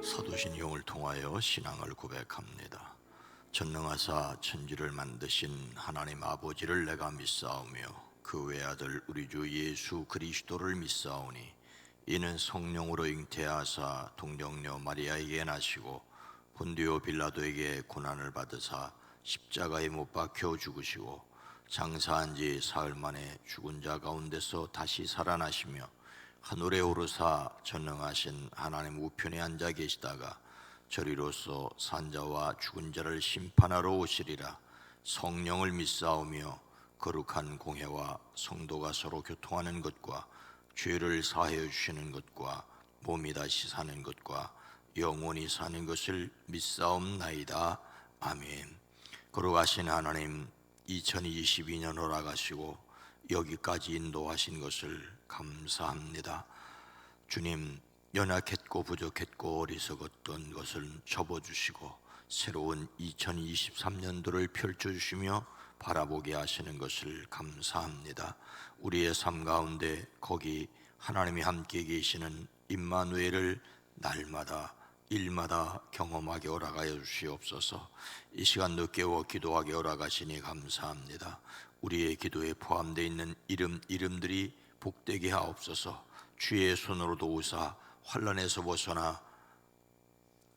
사도신경을 통하여 신앙을 고백합니다. 전능하사 천지를 만드신 하나님 아버지를 내가 믿사오며 그 외아들 우리 주 예수 그리스도를 믿사오니 이는 성령으로 잉태하사 동정녀 마리아에게 나시고 본디오 빌라도에게 고난을 받으사 십자가에 못 박혀 죽으시고 장사한 지 사흘 만에 죽은 자 가운데서 다시 살아나시며 하늘에 오르사 전능하신 하나님 우편에 앉아 계시다가 저리로서 산자와 죽은 자를 심판하러 오시리라. 성령을 믿사오며 거룩한 공회와 성도가 서로 교통하는 것과 죄를 사하여 주시는 것과 몸이 다시 사는 것과 영원히 사는 것을 믿사옵나이다. 아멘. 거룩하신 하나님, 2022년 허락하시고 여기까지 인도하신 것을 감사합니다. 주님, 연약했고 부족했고 어리석었던 것을 접어주시고 새로운 2023년도를 펼쳐주시며 바라보게 하시는 것을 감사합니다. 우리의 삶 가운데 거기 하나님이 함께 계시는 임마누엘을 날마다 일마다 경험하게 허락하여 주시옵소서. 이 시간도 깨워 기도하게 허락하시니 감사합니다. 우리의 기도에 포함되어 있는 이름들이 복되게 하옵소서. 주의 손으로 도우사 환난에서 벗어나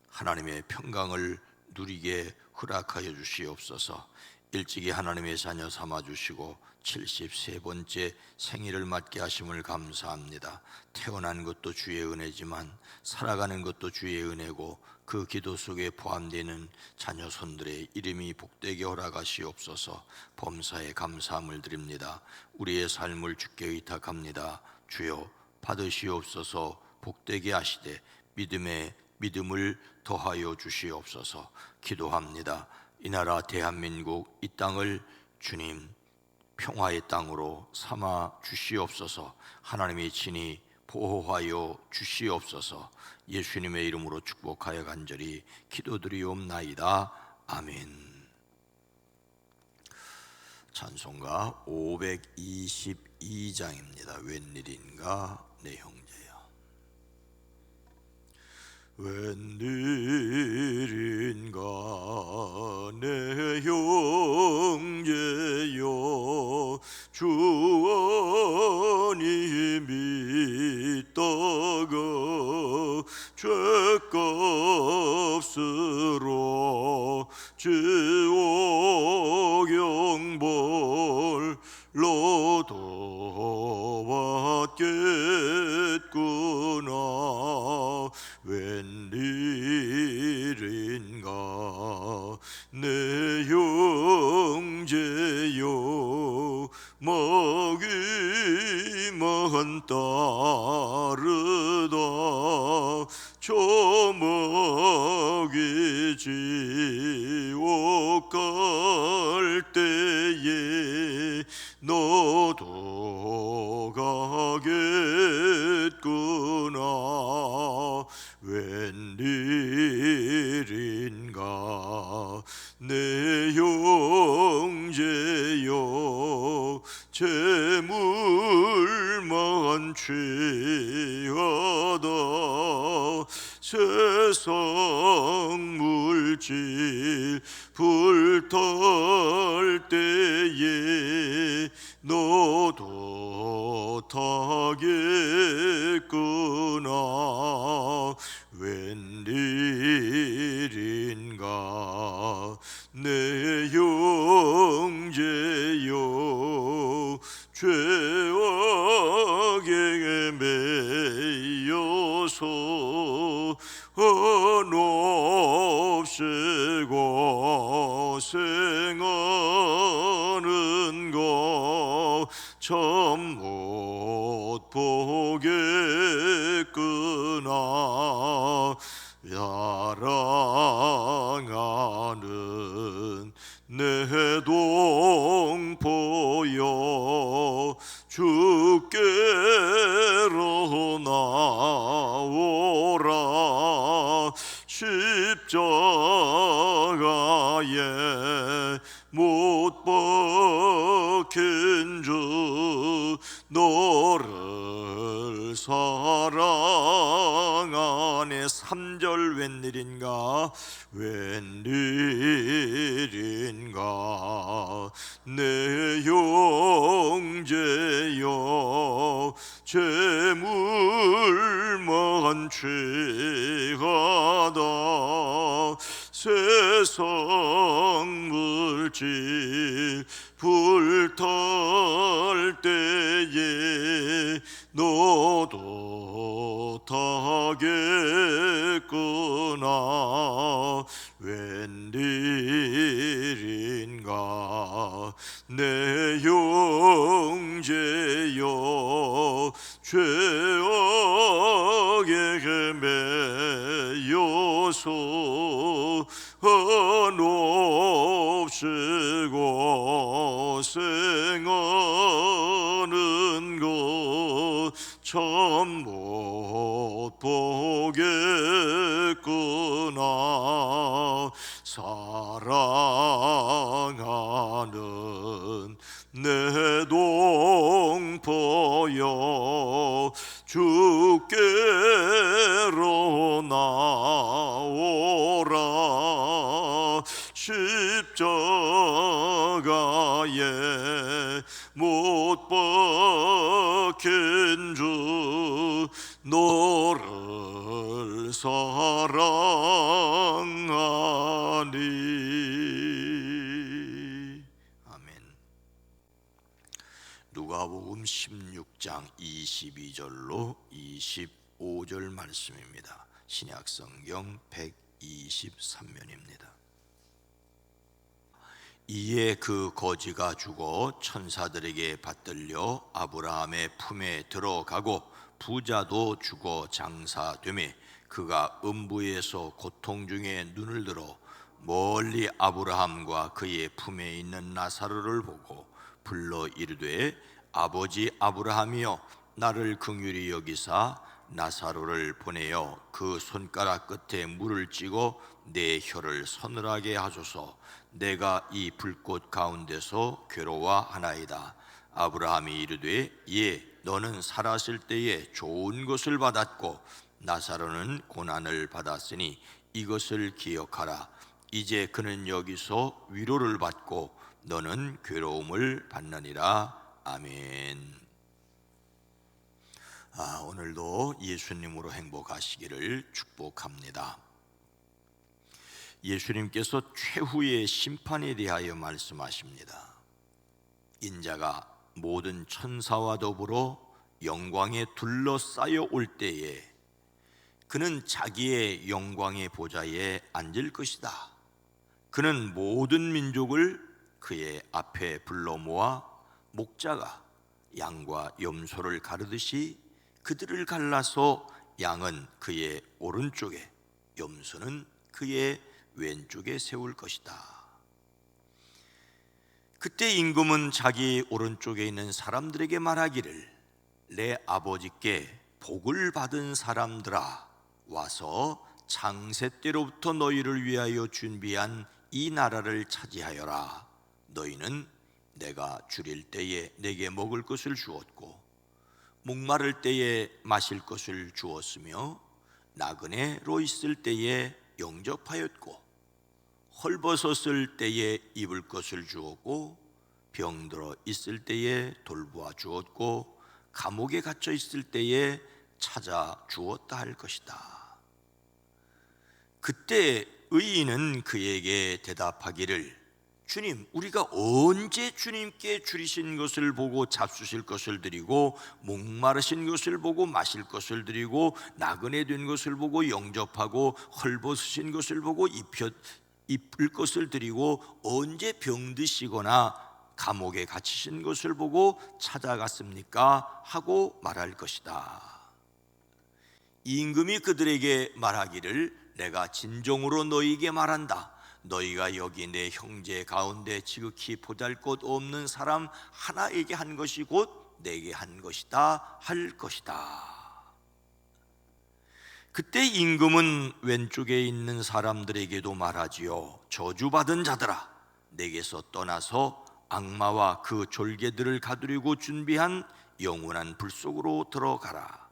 하나님의 평강을 누리게 허락하여 주시옵소서. 일찍이 하나님의 자녀 삼아주시고 73번째 생일을 맞게 하심을 감사합니다. 태어난 것도 주의 은혜지만 살아가는 것도 주의 은혜고 그 기도 속에 포함되는 자녀 손들의 이름이 복되게 허락하시옵소서. 범사에 감사함을 드립니다. 우리의 삶을 주께 의탁합니다. 주여 받으시옵소서. 복되게 하시되 믿음을 더하여 주시옵소서. 기도합니다. 이 나라 대한민국 이 땅을 주님 평화의 땅으로 삼아 주시옵소서. 하나님의 친히 보호하여 주시옵소서. 예수님의 이름으로 축복하여 간절히 기도드리옵나이다. 아멘. 찬송가 522장입니다. 웬일인가 내 형제야. 웬일인가 내 형제여 주원이 믿다가 죄값으로 지옥 영벌로 받겠구나. 웬일인가 내 형제여 먹이만 따르다 저 먹이 지옥 갈 때에 너도 가겠구나. 웬일인가 내 형제여 재물만 취하다 세상 물질 불탈 때에 너도 타겠구나. 웬일인가 내 형제여 죄악에 매여서 한없이 고생하는 거 참 못 보겠구나. 사랑하는 내 동포여 주께로 나오라. 십자가에 못 박힌 주 너를 사랑하네. 아브라함의 3절 웬일인가 웬일인가 내 형제여 재물만 취하다 세상 물질 불탈 때에 너도 타겠구나 웬일인가 내 형제여 죄악에 매여서 한없이 고생하는 것 참 못 보겠구나 사랑하는 내 동포여 주께로 나오라 십자가에 못 박힌 주 너를 사랑하니 아멘. 누가복음 16장 22절로 25절 말씀입니다. 신약성경 123면입니다. 이에 그 거지가 죽어 천사들에게 받들려 아브라함의 품에 들어가고 부자도 죽어 장사되매 그가 음부에서 고통 중에 눈을 들어 멀리 아브라함과 그의 품에 있는 나사로를 보고 불러 이르되 아버지 아브라함이여 나를 긍휼히 여기사 나사로를 보내어 그 손가락 끝에 물을 찌고 내 혀를 서늘하게 하소서 내가 이 불꽃 가운데서 괴로워하나이다. 아브라함이 이르되 예 너는 살았을 때에 좋은 것을 받았고 나사로는 고난을 받았으니 이것을 기억하라. 이제 그는 여기서 위로를 받고 너는 괴로움을 받느니라. 아멘. 오늘도 예수님으로 행복하시기를 축복합니다. 예수님께서 최후의 심판에 대하여 말씀하십니다. 인자가 모든 천사와 더불어 영광에 둘러싸여 올 때에 그는 자기의 영광의 보좌에 앉을 것이다. 그는 모든 민족을 그의 앞에 불러 모아 목자가 양과 염소를 가르듯이 그들을 갈라서 양은 그의 오른쪽에 염소는 그의 왼쪽에 세울 것이다. 그때 임금은 자기 오른쪽에 있는 사람들에게 말하기를 내 아버지께 복을 받은 사람들아 와서 창세 때로부터 너희를 위하여 준비한 이 나라를 차지하여라. 너희는 내가 줄일 때에 내게 먹을 것을 주었고 목마를 때에 마실 것을 주었으며 나그네로 있을 때에 영접하였고 헐벗었을 때에 입을 것을 주었고 병들어 있을 때에 돌보아 주었고 감옥에 갇혀 있을 때에 찾아 주었다 할 것이다. 그때 의인은 그에게 대답하기를 주님, 우리가 언제 주님께 줄이신 것을 보고 잡수실 것을 드리고 목마르신 것을 보고 마실 것을 드리고 나그네 된 것을 보고 영접하고 헐벗으신 것을 보고 입을 것을 드리고 언제 병드시거나 감옥에 갇히신 것을 보고 찾아갔습니까? 하고 말할 것이다. 임금이 그들에게 말하기를 내가 진정으로 너희에게 말한다. 너희가 여기 내 형제 가운데 지극히 보잘것없는 사람 하나에게 한 것이 곧 내게 한 것이다 할 것이다. 그때 임금은 왼쪽에 있는 사람들에게도 말하지요. 저주받은 자들아, 내게서 떠나서 악마와 그 졸개들을 가두리고 준비한 영원한 불 속으로 들어가라.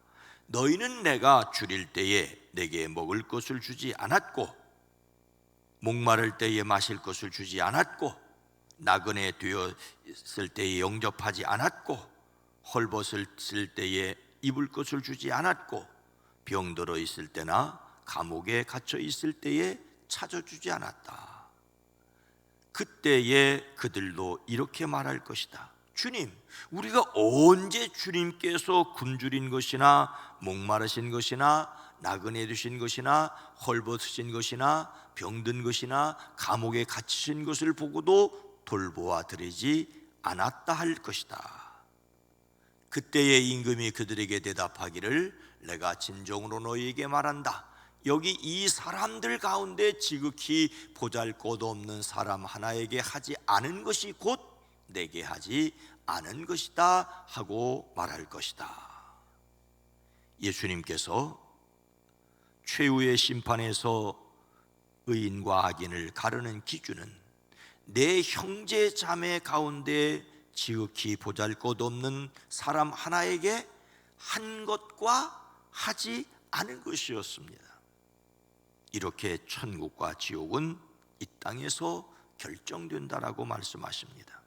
너희는 내가 줄일 때에 내게 먹을 것을 주지 않았고, 목마를 때에 마실 것을 주지 않았고, 나그네 되었을 때에 영접하지 않았고, 헐벗을 때에 입을 것을 주지 않았고, 병들어 있을 때나 감옥에 갇혀 있을 때에 찾아주지 않았다. 그때에 그들도 이렇게 말할 것이다. 주님, 우리가 언제 주님께서 굶주린 것이나 목마르신 것이나 나그네 되신 것이나 헐벗으신 것이나 병든 것이나 감옥에 갇히신 것을 보고도 돌보아 드리지 않았다 할 것이다. 그때에 임금이 그들에게 대답하기를, 내가 진정으로 너희에게 말한다. 여기 이 사람들 가운데 지극히 보잘것없는 사람 하나에게 하지 않은 것이 곧 내게 하지 않은 것이다 하고 말할 것이다. 예수님께서 최후의 심판에서 의인과 악인을 가르는 기준은 내 형제 자매 가운데 지극히 보잘것없는 사람 하나에게 한 것과 하지 않은 것이었습니다. 이렇게 천국과 지옥은 이 땅에서 결정된다라고 말씀하십니다.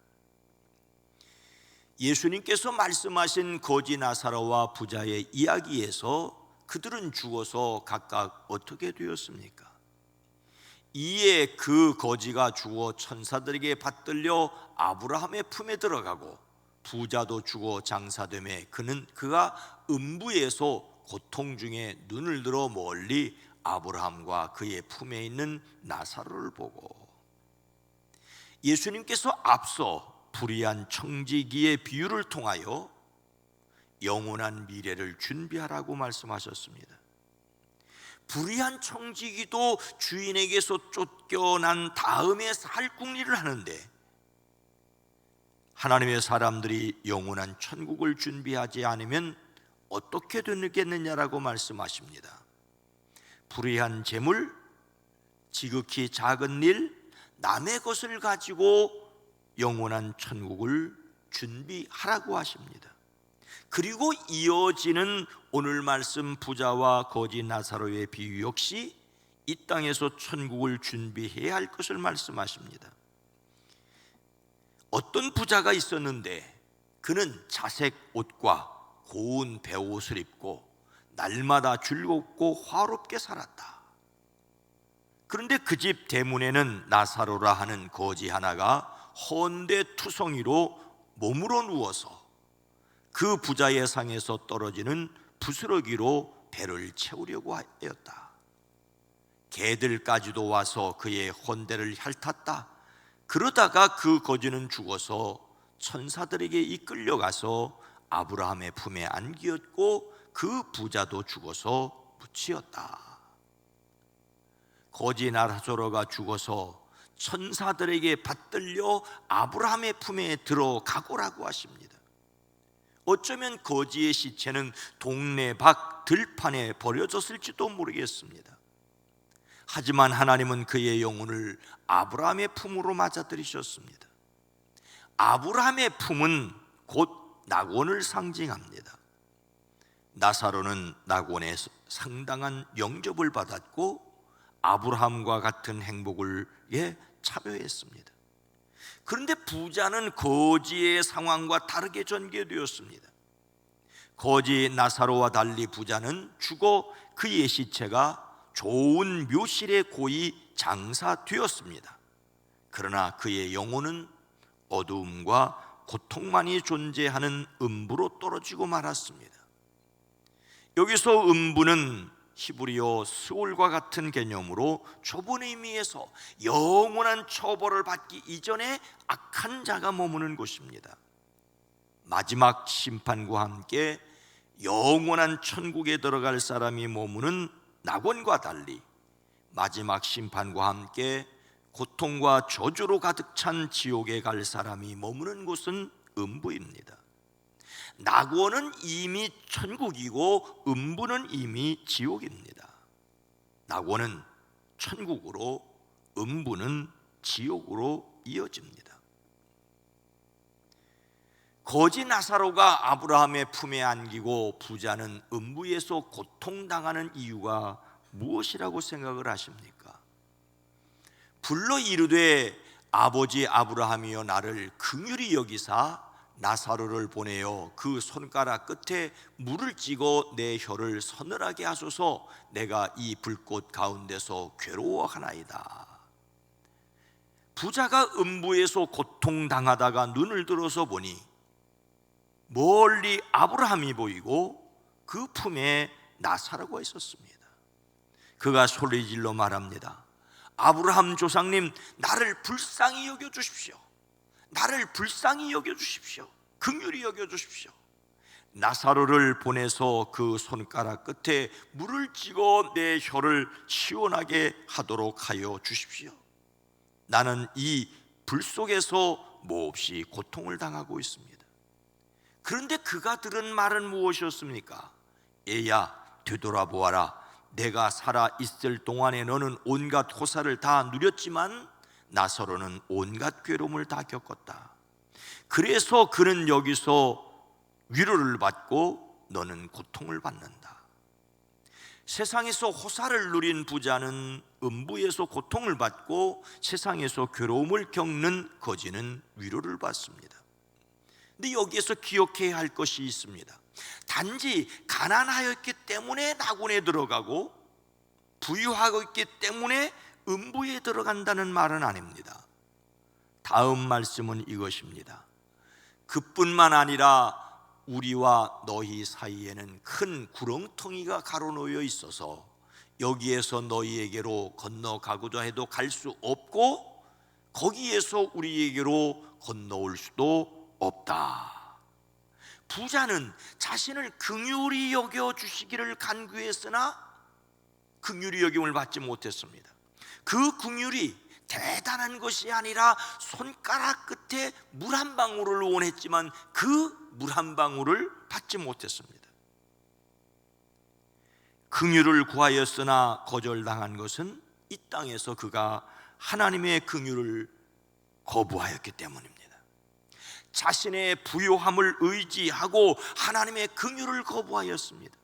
예수님께서 말씀하신 거지 나사로와 부자의 이야기에서 그들은 죽어서 각각 어떻게 되었습니까? 이에 그 거지가 죽어 천사들에게 받들려 아브라함의 품에 들어가고, 부자도 죽어 장사되매 그가 음부에서 고통 중에 눈을 들어 멀리 아브라함과 그의 품에 있는 나사로를 보고, 예수님께서 앞서 불의한 청지기의 비유를 통하여 영원한 미래를 준비하라고 말씀하셨습니다. 불의한 청지기도 주인에게서 쫓겨난 다음에 살궁리를 하는데, 하나님의 사람들이 영원한 천국을 준비하지 않으면 어떻게 되겠느냐라고 말씀하십니다. 불의한 재물, 지극히 작은 일, 남의 것을 가지고 영원한 천국을 준비하라고 하십니다. 그리고 이어지는 오늘 말씀 부자와 거지 나사로의 비유 역시 이 땅에서 천국을 준비해야 할 것을 말씀하십니다. 어떤 부자가 있었는데 그는 자색 옷과 고운 베옷을 입고 날마다 즐겁고 화롭게 살았다. 그런데 그 집 대문에는 나사로라 하는 거지 하나가 헌데투성이로 몸으로 누워서 그 부자의 상에서 떨어지는 부스러기로 배를 채우려고 하였다. 개들까지도 와서 그의 헌데를 핥았다. 그러다가 그 거지는 죽어서 천사들에게 이끌려가서 아브라함의 품에 안기었고, 그 부자도 죽어서 묻히었다. 거지 나사로가 죽어서 천사들에게 받들려 아브라함의 품에 들어가고라고 하십니다. 어쩌면 거지의 시체는 동네 밖 들판에 버려졌을지도 모르겠습니다. 하지만 하나님은 그의 영혼을 아브라함의 품으로 맞아들이셨습니다. 아브라함의 품은 곧 낙원을 상징합니다. 나사로는 낙원에 상당한 영접을 받았고 아브라함과 같은 행복을 참여했습니다. 그런데 부자는 거지의 상황과 다르게 전개되었습니다. 거지 나사로와 달리 부자는 죽어 그의 시체가 좋은 묘실에 고이 장사되었습니다. 그러나 그의 영혼은 어두움과 고통만이 존재하는 음부로 떨어지고 말았습니다. 여기서 음부는 히브리어 스올과 같은 개념으로 좁은 의미에서 영원한 처벌을 받기 이전에 악한 자가 머무는 곳입니다. 마지막 심판과 함께 영원한 천국에 들어갈 사람이 머무는 낙원과 달리 마지막 심판과 함께 고통과 저주로 가득 찬 지옥에 갈 사람이 머무는 곳은 음부입니다. 낙원은 이미 천국이고 음부는 이미 지옥입니다. 낙원은 천국으로, 음부는 지옥으로 이어집니다. 거지 나사로가 아브라함의 품에 안기고 부자는 음부에서 고통당하는 이유가 무엇이라고 생각을 하십니까? 불러 이르되 아버지 아브라함이여 나를 긍휼히 여기사 나사로를 보내어 그 손가락 끝에 물을 찍어 내 혀를 서늘하게 하소서. 내가 이 불꽃 가운데서 괴로워하나이다. 부자가 음부에서 고통당하다가 눈을 들어서 보니 멀리 아브라함이 보이고 그 품에 나사로가 있었습니다. 그가 소리질러 말합니다. 아브라함 조상님, 나를 불쌍히 여겨주십시오. 나를 불쌍히 여겨주십시오. 긍휼히 여겨주십시오. 나사로를 보내서 그 손가락 끝에 물을 찍어 내 혀를 시원하게 하도록 하여 주십시오. 나는 이 불 속에서 몹시 고통을 당하고 있습니다. 그런데 그가 들은 말은 무엇이었습니까? 얘야, 되돌아보아라. 내가 살아있을 동안에 너는 온갖 호사를 다 누렸지만 나사로는 온갖 괴로움을 다 겪었다. 그래서 그는 여기서 위로를 받고 너는 고통을 받는다. 세상에서 호사를 누린 부자는 음부에서 고통을 받고 세상에서 괴로움을 겪는 거지는 위로를 받습니다. 근데 여기에서 기억해야 할 것이 있습니다. 단지 가난하였기 때문에 낙원에 들어가고 부유하고 있기 때문에 음부에 들어간다는 말은 아닙니다. 다음 말씀은 이것입니다. 그뿐만 아니라 우리와 너희 사이에는 큰 구렁텅이가 가로놓여 있어서 여기에서 너희에게로 건너가고자 해도 갈 수 없고 거기에서 우리에게로 건너올 수도 없다. 부자는 자신을 긍휼히 여겨주시기를 간구했으나 긍휼히 여김을 받지 못했습니다. 그 긍휼이 대단한 것이 아니라 손가락 끝에 물 한 방울을 원했지만 그 물 한 방울을 받지 못했습니다. 긍휼을 구하였으나 거절당한 것은 이 땅에서 그가 하나님의 긍휼을 거부하였기 때문입니다. 자신의 부요함을 의지하고 하나님의 긍휼을 거부하였습니다.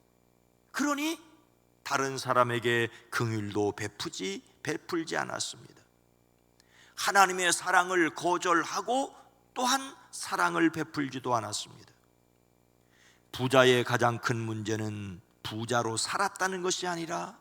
그러니 다른 사람에게 긍휼도 베풀지 않았습니다. 하나님의 사랑을 거절하고 또한 사랑을 베풀지도 않았습니다. 부자의 가장 큰 문제는 부자로 살았다는 것이 아니라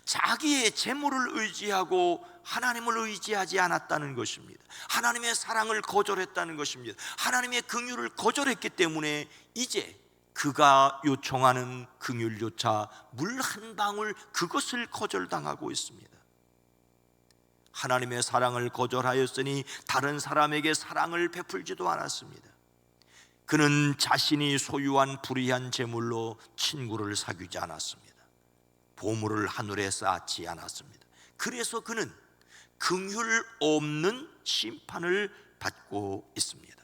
자기의 재물을 의지하고 하나님을 의지하지 않았다는 것입니다. 하나님의 사랑을 거절했다는 것입니다. 하나님의 긍휼을 거절했기 때문에 이제 그가 요청하는 긍휼조차 물 한 방울 그것을 거절당하고 있습니다. 하나님의 사랑을 거절하였으니 다른 사람에게 사랑을 베풀지도 않았습니다. 그는 자신이 소유한 불의한 재물로 친구를 사귀지 않았습니다. 보물을 하늘에 쌓지 않았습니다. 그래서 그는 긍휼 없는 심판을 받고 있습니다.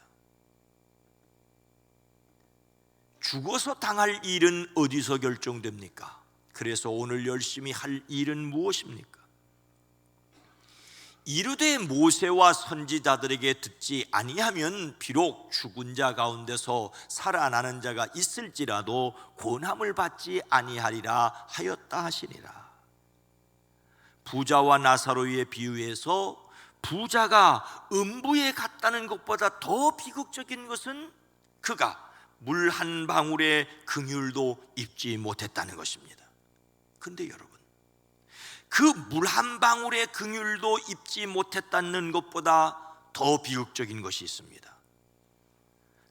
죽어서 당할 일은 어디서 결정됩니까? 그래서 오늘 열심히 할 일은 무엇입니까? 이르되 모세와 선지자들에게 듣지 아니하면 비록 죽은 자 가운데서 살아나는 자가 있을지라도 권함을 받지 아니하리라 하였다 하시니라. 부자와 나사로의 비유에서 부자가 음부에 갔다는 것보다 더 비극적인 것은 그가 물 한 방울의 긍휼도 입지 못했다는 것입니다. 근데 여러분, 그 물 한 방울의 긍휼도 입지 못했다는 것보다 더 비극적인 것이 있습니다.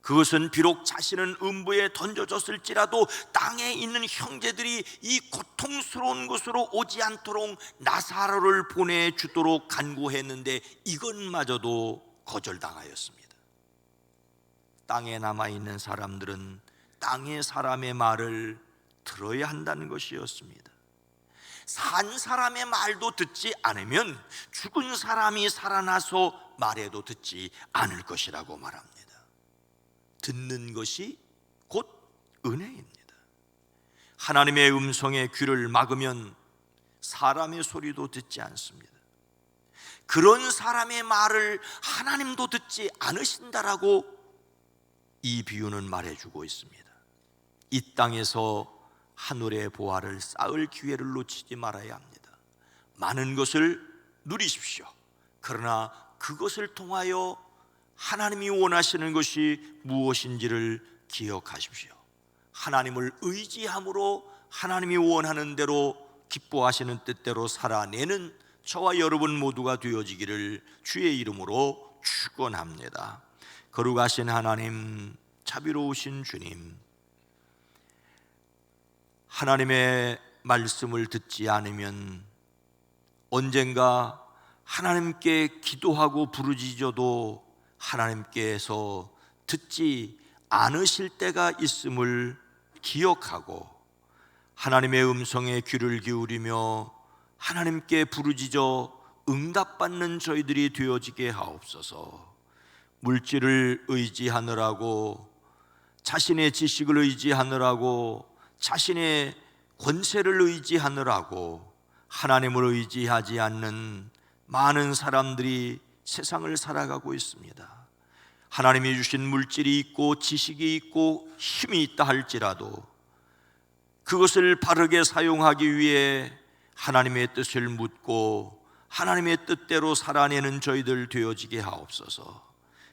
그것은 비록 자신은 음부에 던져졌을지라도 땅에 있는 형제들이 이 고통스러운 곳으로 오지 않도록 나사로를 보내주도록 간구했는데 이것마저도 거절당하였습니다. 땅에 남아있는 사람들은 땅의 사람의 말을 들어야 한다는 것이었습니다. 산 사람의 말도 듣지 않으면 죽은 사람이 살아나서 말해도 듣지 않을 것이라고 말합니다. 듣는 것이 곧 은혜입니다. 하나님의 음성에 귀를 막으면 사람의 소리도 듣지 않습니다. 그런 사람의 말을 하나님도 듣지 않으신다라고 이 비유는 말해주고 있습니다. 이 땅에서 하늘의 보화를 쌓을 기회를 놓치지 말아야 합니다. 많은 것을 누리십시오. 그러나 그것을 통하여 하나님이 원하시는 것이 무엇인지를 기억하십시오. 하나님을 의지함으로 하나님이 원하는 대로 기뻐하시는 뜻대로 살아내는 저와 여러분 모두가 되어지기를 주의 이름으로 축원합니다. 거룩하신 하나님, 자비로우신 주님, 하나님의 말씀을 듣지 않으면 언젠가 하나님께 기도하고 부르짖어도 하나님께서 듣지 않으실 때가 있음을 기억하고 하나님의 음성에 귀를 기울이며 하나님께 부르짖어 응답받는 저희들이 되어지게 하옵소서. 물질을 의지하느라고, 자신의 지식을 의지하느라고, 자신의 권세를 의지하느라고 하나님을 의지하지 않는 많은 사람들이 세상을 살아가고 있습니다. 하나님이 주신 물질이 있고 지식이 있고 힘이 있다 할지라도 그것을 바르게 사용하기 위해 하나님의 뜻을 묻고 하나님의 뜻대로 살아내는 저희들 되어지게 하옵소서.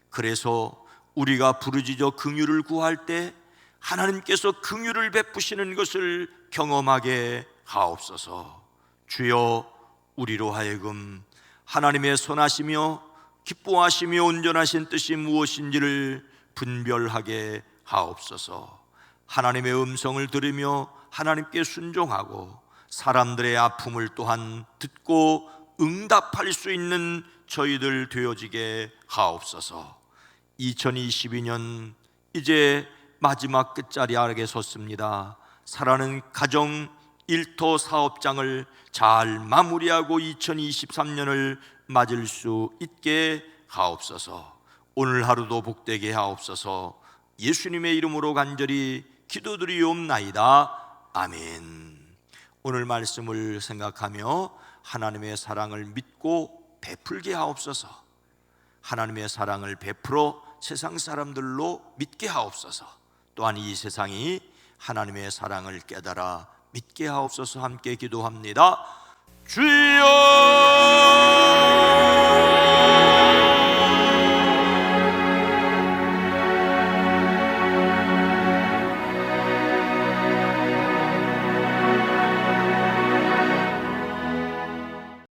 그래서 우리가 부르짖어 긍휼을 구할 때 하나님께서 긍휼을 베푸시는 것을 경험하게 하옵소서. 주여, 우리로 하여금 하나님의 선하시며 기뻐하시며 온전하신 뜻이 무엇인지를 분별하게 하옵소서. 하나님의 음성을 들으며 하나님께 순종하고 사람들의 아픔을 또한 듣고 응답할 수 있는 저희들 되어지게 하옵소서. 2022년 이제 마지막 끝자리에 섰습니다. 사랑하는 가정 일터 사업장을 잘 마무리하고 2023년을 맞을 수 있게 하옵소서. 오늘 하루도 복되게 하옵소서. 예수님의 이름으로 간절히 기도드리옵나이다. 아멘. 오늘 말씀을 생각하며 하나님의 사랑을 믿고 베풀게 하옵소서. 하나님의 사랑을 베풀어 세상 사람들로 믿게 하옵소서. 또한 이 세상이 하나님의 사랑을 깨달아 믿게 하옵소서. 함께 기도합니다. 주여